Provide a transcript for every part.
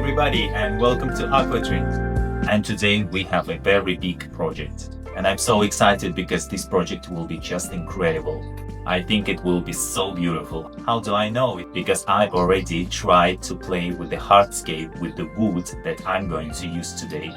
everybody and welcome to AquaDream. And today we have a very big project. And I'm so excited because this project will be just incredible. I think it will be so beautiful. How do I know it? Because I've already tried to play with the hardscape with the wood that I'm going to use today.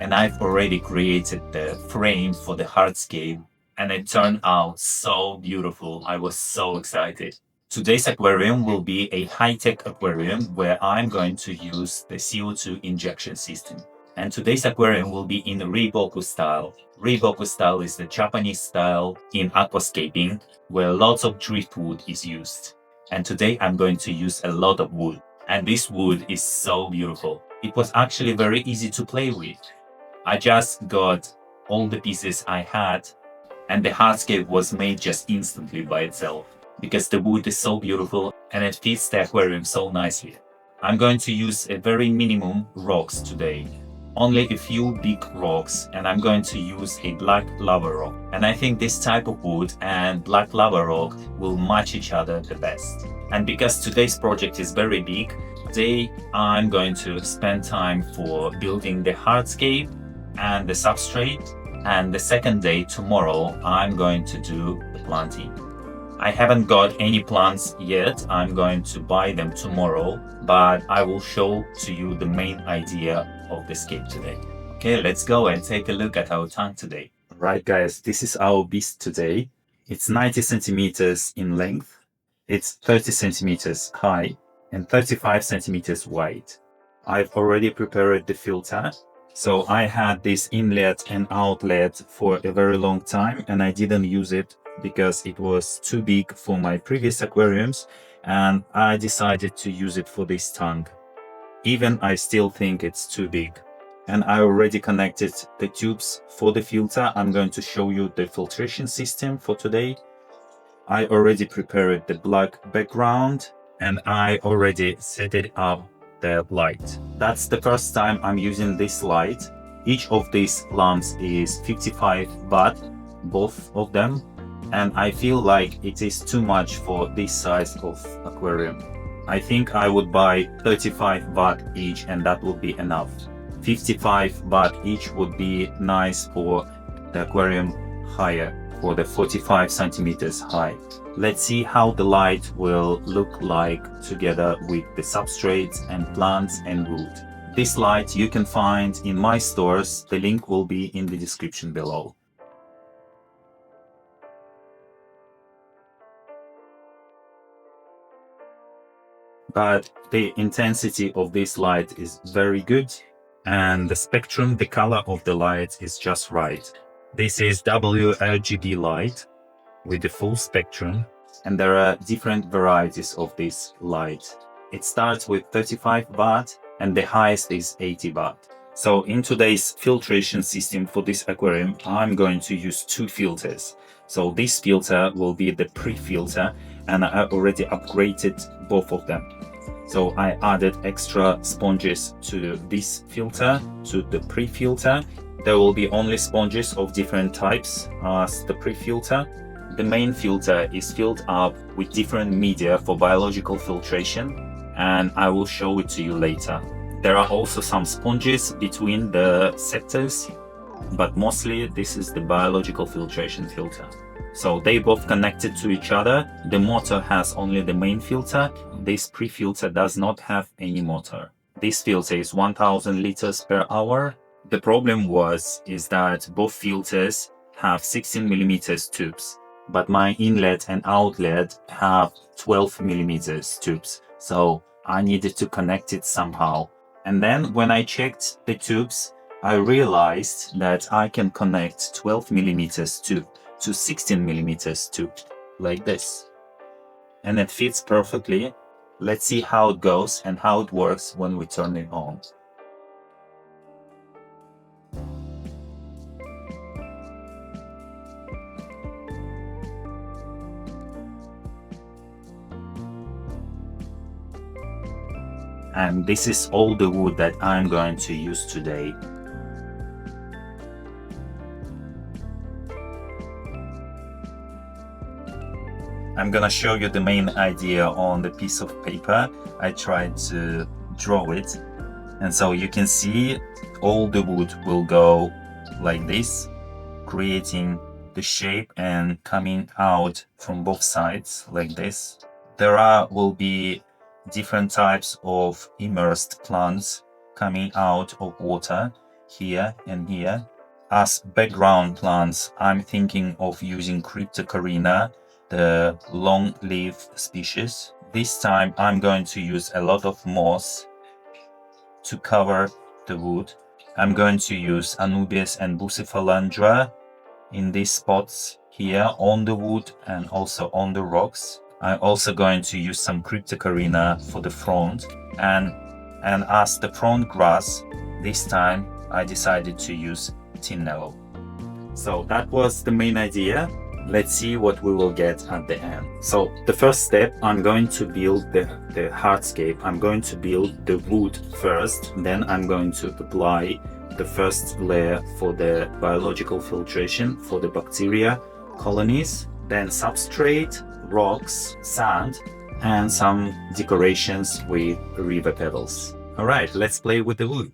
And I've already created the frame for the hardscape and it turned out so beautiful. I was so excited. Today's aquarium will be a high-tech aquarium where I'm going to use the CO2 injection system. And today's aquarium will be in Ryuboku style. Ryuboku style is the Japanese style in aquascaping where lots of driftwood is used. And today I'm going to use a lot of wood. And this wood is so beautiful. It was actually very easy to play with. I just got all the pieces I had and the hardscape was made just instantly by itself. Because the wood is so beautiful and it fits the aquarium so nicely. I'm going to use a very minimum rocks today. Only a few big rocks and I'm going to use a black lava rock. And I think this type of wood and black lava rock will match each other the best. And because today's project is very big, today I'm going to spend time for building the hardscape and the substrate. And the second day, tomorrow, I'm going to do the planting. I haven't got any plants yet, I'm going to buy them tomorrow, but I will show to you the main idea of the scape today. Okay, let's go and take a look at our tank today. Right guys, this is our beast today. It's 90 centimeters in length, it's 30 centimeters high and 35 centimeters wide. I've already prepared the filter. So I had this inlet and outlet for a very long time and I didn't use it because it was too big for my previous aquariums and I decided to use it for this tank. Even I still think it's too big. And I already connected the tubes for the filter. I'm going to show you the filtration system for today. I already prepared the black background and I already set it up the light. That's the first time I'm using this light. Each of these lamps is 55 watt, both of them. And I feel like it is too much for this size of aquarium. I think I would buy 35 watt each and that would be enough. 55 watt each would be nice for the aquarium higher, for the 45 centimeters high. Let's see how the light will look like together with the substrates and plants and wood. This light you can find in my stores. The link will be in the description below. But the intensity of this light is very good and the spectrum, the color of the light is just right. This is WRGB light with the full spectrum and there are different varieties of this light. It starts with 35 watt and the highest is 80 watt. So in today's filtration system for this aquarium, I'm going to use two filters. So this filter will be the pre-filter and I already upgraded both of them. So I added extra sponges to this filter, to the pre-filter. There will be only sponges of different types as the pre-filter. The main filter is filled up with different media for biological filtration and I will show it to you later. There are also some sponges between the sectors, but mostly this is the biological filtration filter. So they both connected to each other. The motor has only the main filter. This pre-filter does not have any motor. This filter is 1000 liters per hour. The problem is that both filters have 16 millimeters tubes, but my inlet and outlet have 12 millimeters tubes. So I needed to connect it somehow. And then when I checked the tubes, I realized that I can connect 12 millimeters tube to 16 millimeters tube like this. And it fits perfectly. Let's see how it goes and how it works when we turn it on. And this is all the wood that I'm going to use today. I'm gonna show you the main idea on the piece of paper. I tried to draw it And so you can see all the wood will go like this, creating the shape and coming out from both sides like this. There will be different types of immersed plants coming out of water here and here. As background plants, I'm thinking of using Cryptocarina, the long-leaf species. This time I'm going to use a lot of moss to cover the wood. I'm going to use Anubias and Bucephalandra in these spots here on the wood and also on the rocks. I'm also going to use some Cryptocarina for the front, and as the front grass, this time I decided to use nano. So that was the main idea. Let's see what we will get at the end. So the first step, I'm going to build the hardscape. I'm going to build the wood first, then I'm going to apply the first layer for the biological filtration for the bacteria colonies, then substrate, rocks, sand, and some decorations with river pebbles. All right, let's play with the wood.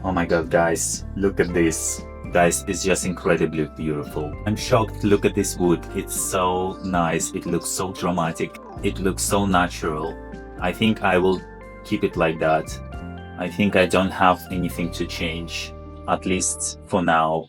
Oh my god, guys, look at this. Guys, it's just incredibly beautiful. I'm shocked. Look at this wood. It's so nice. It looks so dramatic. It looks so natural. I think I will keep it like that. I think I don't have anything to change, at least for now.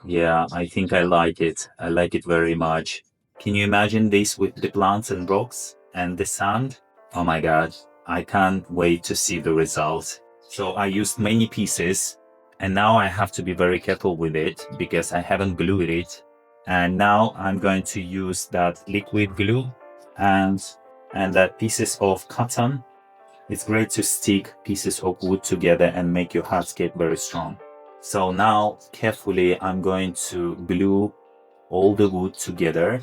Yeah, I think I like it. I like it very much. Can you imagine this with the plants and rocks and the sand? Oh my god, I can't wait to see the result. So I used many pieces, and now I have to be very careful with it because I haven't glued it. And now I'm going to use that liquid glue and that pieces of cotton. It's great to stick pieces of wood together and make your hardscape very strong. So now carefully I'm going to glue all the wood together.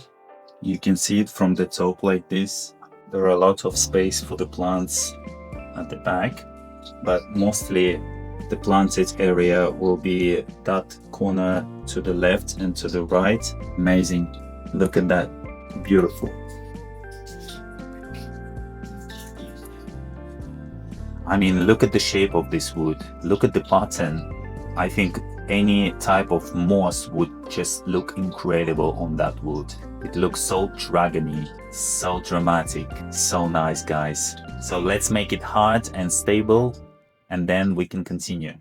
You can see it from the top like this. There are a lot of space for the plants at the back, but mostly the planted area will be that corner to the left and to the right. Amazing. Look at that. Beautiful. I mean, look at the shape of this wood. Look at the pattern. I think any type of moss would just look incredible on that wood. It looks so dragony, so dramatic, so nice, guys. So let's make it hard and stable, and then we can continue.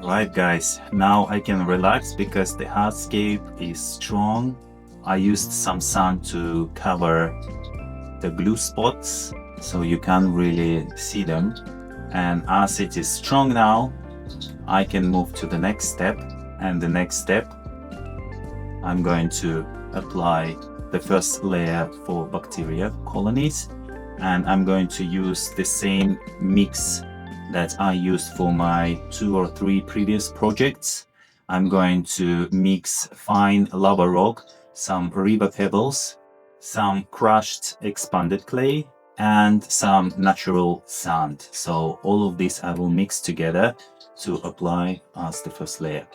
Right, guys, now I can relax because the hardscape is strong. I used some sun to cover the blue spots so you can't really see them. And as it is strong now, I can move to the next step. And the next step, I'm going to apply the first layer for bacteria colonies. And I'm going to use the same mix that I used for my 2 or 3 previous projects. I'm going to mix fine lava rock, some river pebbles, some crushed expanded clay, and some natural sand. So all of this I will mix together to apply as the first layer.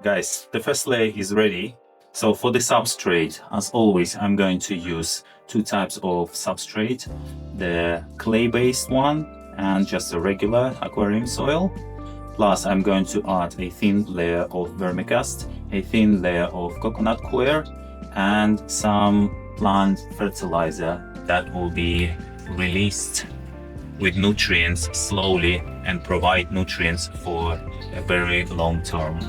Guys, the first layer is ready. So for the substrate, as always, I'm going to use 2 types of substrate, the clay-based one and just a regular aquarium soil. Plus, I'm going to add a thin layer of vermicast, a thin layer of coconut coir, and some plant fertilizer that will be released with nutrients slowly and provide nutrients for a very long term.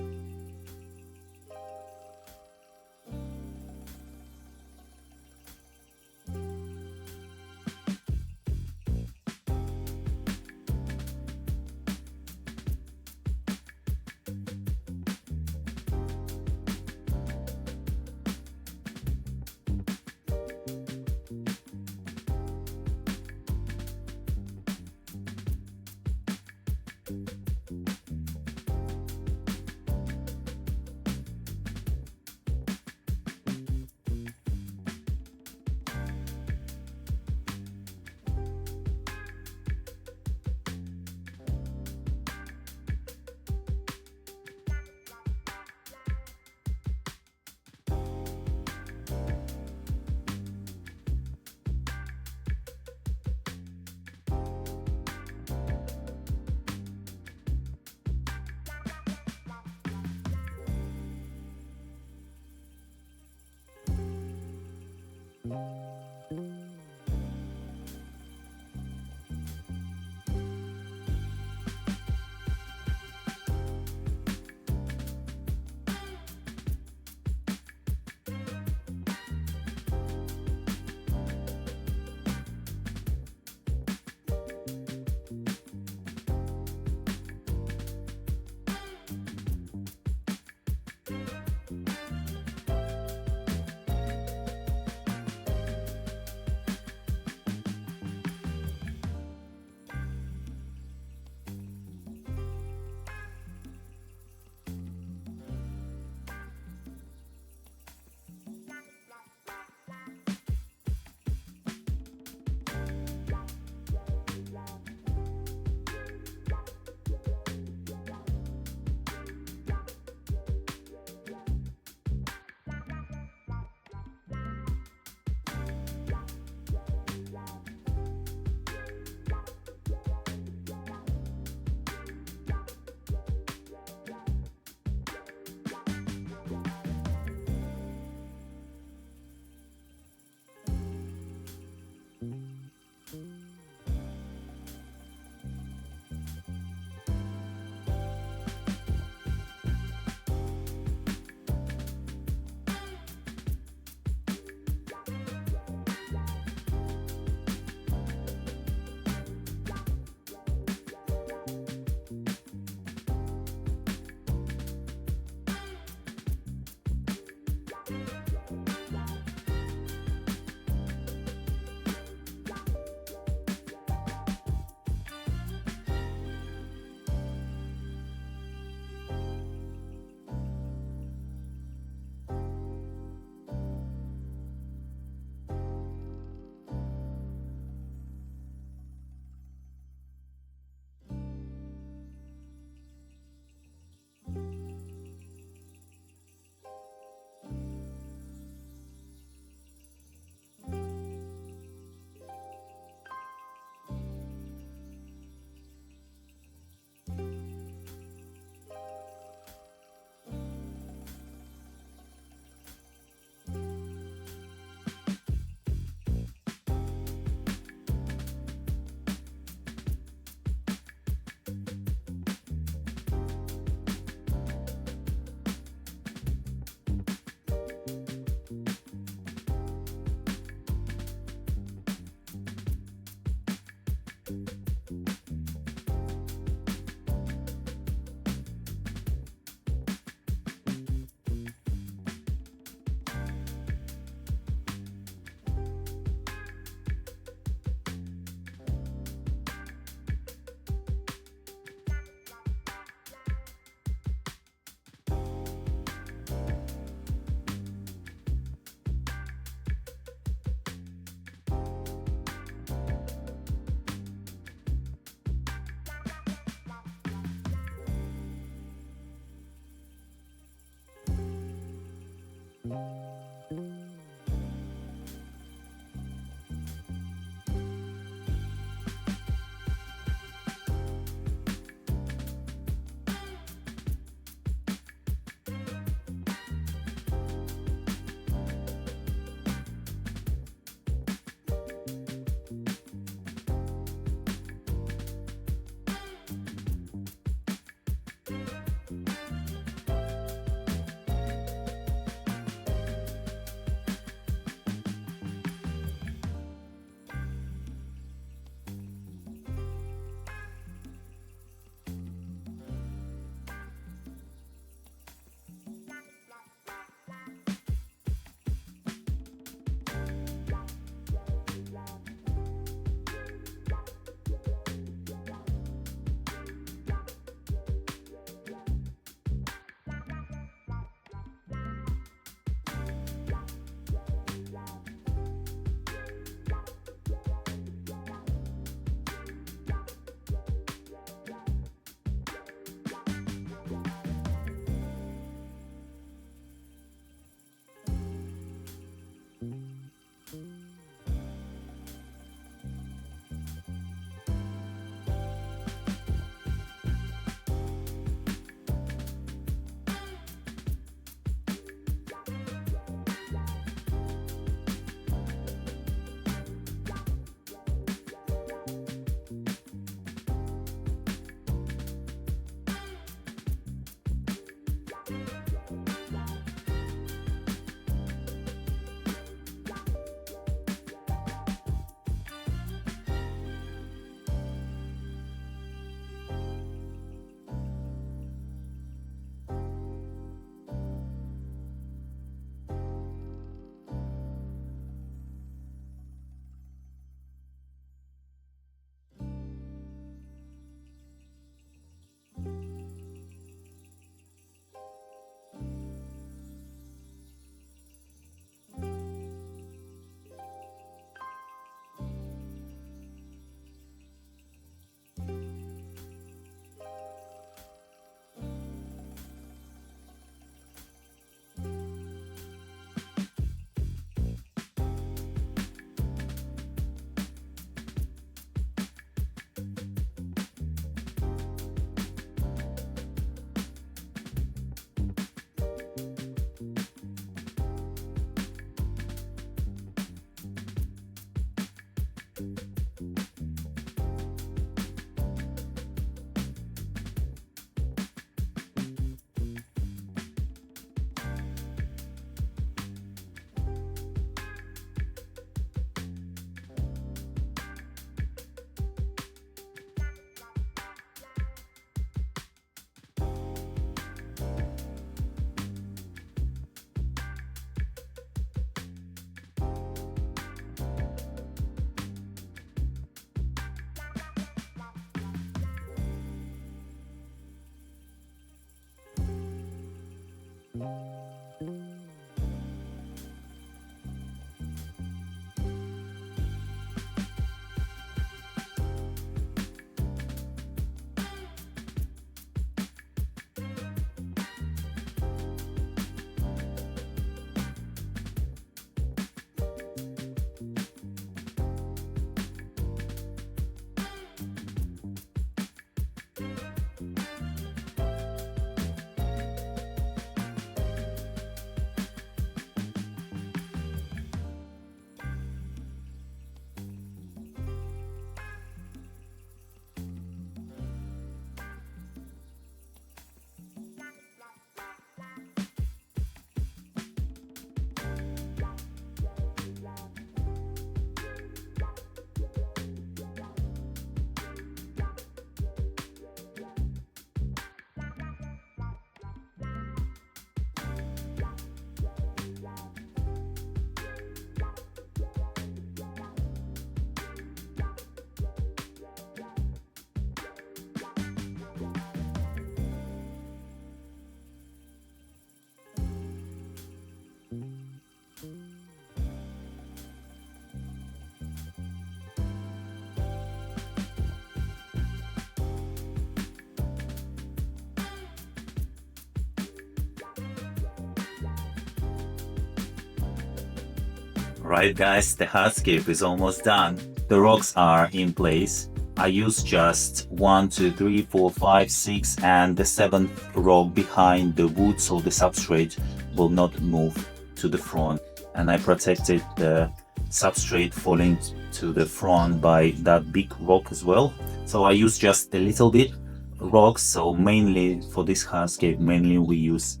Right guys, the hardscape is almost done. The rocks are in place. I use just 1, 2, 3, 4, 5, 6 and the 7th rock behind the wood so the substrate will not move to the front. And I protected the substrate falling to the front by that big rock as well. So I use just a little bit rocks. So mainly for this hardscape, mainly we use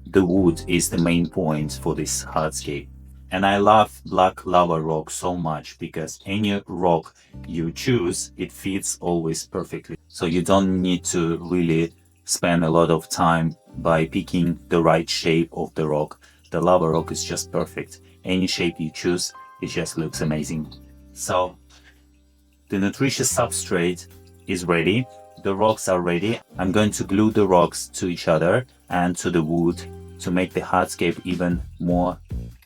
the wood is the main point for this hardscape. And I love black lava rock so much because any rock you choose, it fits always perfectly. So you don't need to really spend a lot of time by picking the right shape of the rock. The lava rock is just perfect. Any shape you choose, it just looks amazing. So the nutritious substrate is ready. The rocks are ready. I'm going to glue the rocks to each other and to the wood to make the hardscape even more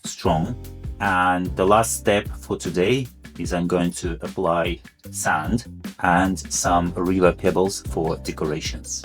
strong. And the last step for today is I'm going to apply sand and some river pebbles for decorations.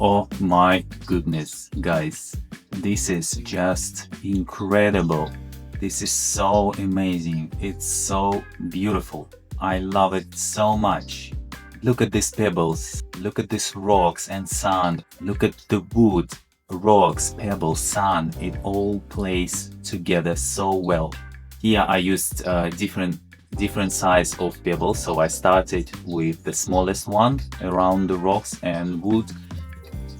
Oh my goodness, guys, this is just incredible. This is so amazing. It's so beautiful. I love it so much. Look at these pebbles. Look at these rocks and sand. Look at the wood, rocks, pebbles, sand. It all plays together so well. Here I used different size of pebbles. So I started with the smallest one around the rocks and wood.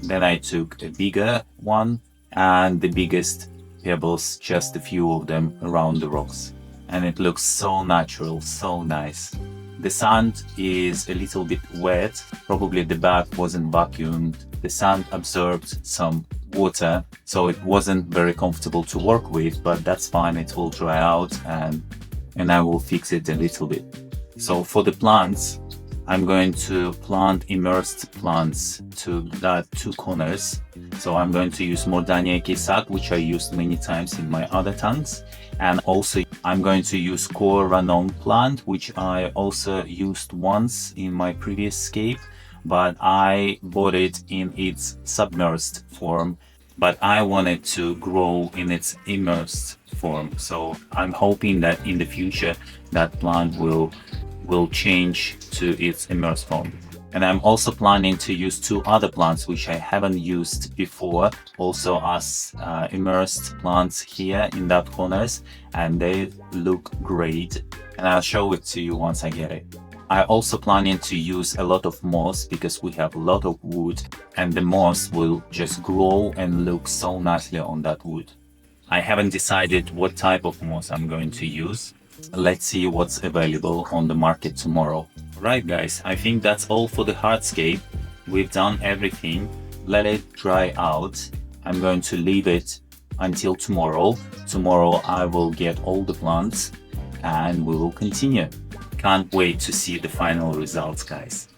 Then I took a bigger one and the biggest pebbles, just a few of them around the rocks. And it looks so natural, so nice. The sand is a little bit wet. Probably the bag wasn't vacuumed. The sand absorbed some water, so it wasn't very comfortable to work with, but that's fine. It will dry out and I will fix it a little bit. So for the plants, I'm going to plant immersed plants to that two corners. So I'm going to use Mordania sac, which I used many times in my other tanks. And also I'm going to use coir plant, which I also used once in my previous scape, but I bought it in its submerged form. But I wanted to grow in its immersed form. So I'm hoping that in the future that plant will change to its immersed form. And I'm also planning to use two other plants which I haven't used before, also as immersed plants here in that corners, and they look great, and I'll show it to you once I get it. I also planning to use a lot of moss because we have a lot of wood and the moss will just grow and look so nicely on that wood. I haven't decided what type of moss I'm going to use. Let's see what's available on the market tomorrow. Right guys, I think that's all for the hardscape. We've done everything. Let it dry out. I'm going to leave it until tomorrow. Tomorrow I will get all the plants and we will continue. Can't wait to see the final results, guys.